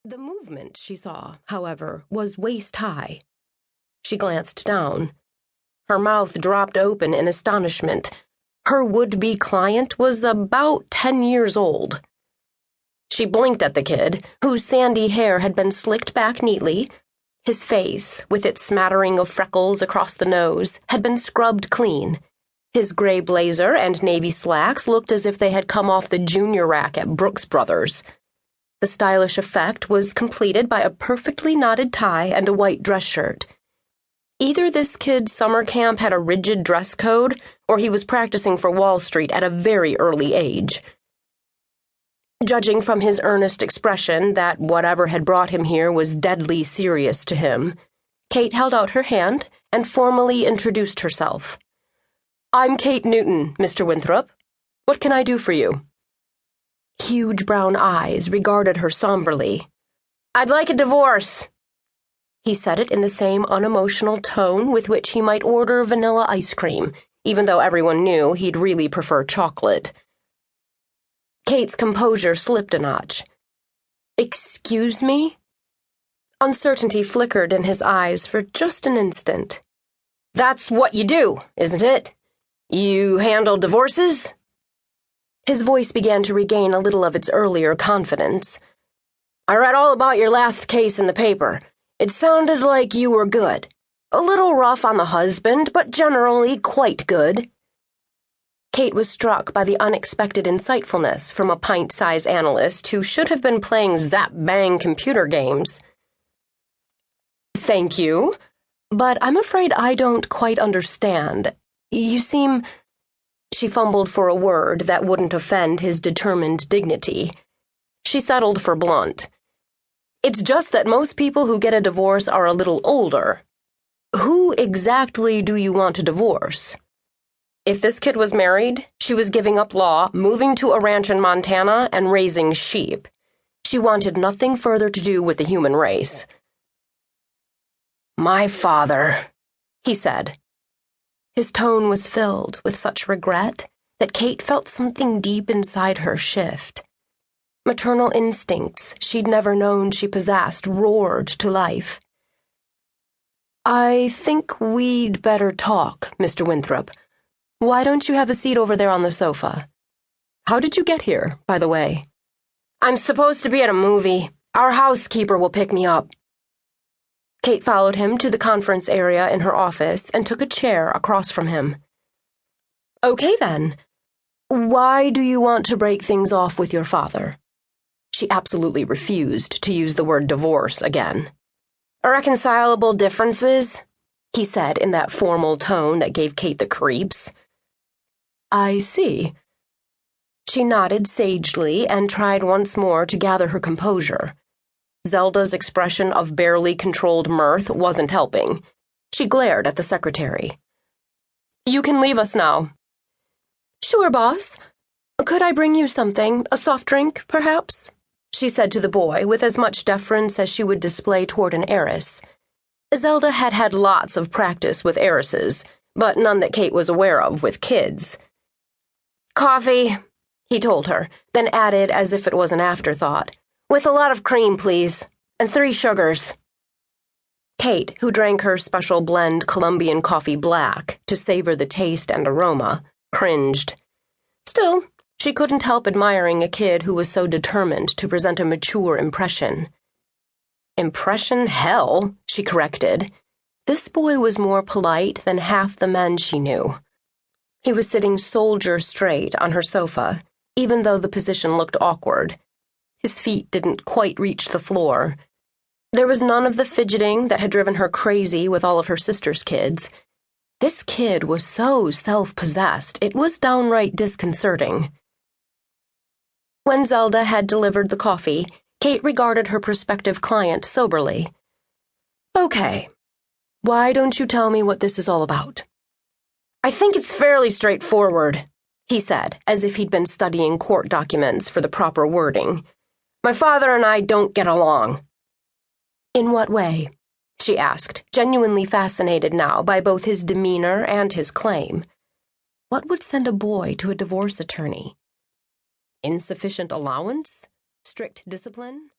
The movement she saw, however, was waist-high. She glanced down. Her mouth dropped open in astonishment. Her would-be client was about 10 years old. She blinked at the kid, whose sandy hair had been slicked back neatly. His face, with its smattering of freckles across the nose, had been scrubbed clean. His gray blazer and navy slacks looked as if they had come off the junior rack at Brooks Brothers. The stylish effect was completed by a perfectly knotted tie and a white dress shirt. Either this kid's summer camp had a rigid dress code, or he was practicing for Wall Street at a very early age. Judging from his earnest expression that whatever had brought him here was deadly serious to him, Kate held out her hand and formally introduced herself. "I'm Kate Newton, Mr. Winthrop. What can I do for you?" Huge brown eyes regarded her somberly. "I'd like a divorce." He said it in the same unemotional tone with which he might order vanilla ice cream, even though everyone knew he'd really prefer chocolate. Kate's composure slipped a notch. "Excuse me?" Uncertainty flickered in his eyes for just an instant. "That's what you do, isn't it? You handle divorces?" His voice began to regain a little of its earlier confidence. "I read all about your last case in the paper. It sounded like you were good. A little rough on the husband, but generally quite good." Kate was struck by the unexpected insightfulness from a pint-size analyst who should have been playing zap-bang computer games. "Thank you, but I'm afraid I don't quite understand. You seem—" She fumbled for a word that wouldn't offend his determined dignity. She settled for blunt. "It's just that most people who get a divorce are a little older. Who exactly do you want to divorce?" If this kid was married, she was giving up law, moving to a ranch in Montana, and raising sheep. She wanted nothing further to do with the human race. "My father," he said. His tone was filled with such regret that Kate felt something deep inside her shift. Maternal instincts she'd never known she possessed roared to life. "I think we'd better talk, Mr. Winthrop. Why don't you have a seat over there on the sofa? How did you get here, by the way?" "I'm supposed to be at a movie. Our housekeeper will pick me up." Kate followed him to the conference area in her office and took a chair across from him. "Okay, then. Why do you want to break things off with your father?" She absolutely refused to use the word divorce again. "Irreconcilable differences," he said in that formal tone that gave Kate the creeps. "I see." She nodded sagely and tried once more to gather her composure. Zelda's expression of barely controlled mirth wasn't helping. She glared at the secretary. "You can leave us now." "Sure, boss. Could I bring you something? A soft drink, perhaps?" she said to the boy with as much deference as she would display toward an heiress. Zelda had had lots of practice with heiresses, but none that Kate was aware of with kids. "Coffee," he told her, then added as if it was an afterthought, "with a lot of cream, please, and 3 sugars." Kate, who drank her special blend Colombian coffee black to savor the taste and aroma, cringed. Still, she couldn't help admiring a kid who was so determined to present a mature impression. "Impression hell," she corrected. This boy was more polite than half the men she knew. He was sitting soldier straight on her sofa, even though the position looked awkward. His feet didn't quite reach the floor. There was none of the fidgeting that had driven her crazy with all of her sister's kids. This kid was so self-possessed, it was downright disconcerting. When Zelda had delivered the coffee, Kate regarded her prospective client soberly. "Okay, why don't you tell me what this is all about?" "I think it's fairly straightforward," he said, as if he'd been studying court documents for the proper wording. "My father and I don't get along." "In what way?" she asked, genuinely fascinated now by both his demeanor and his claim. What would send a boy to a divorce attorney? Insufficient allowance? Strict discipline?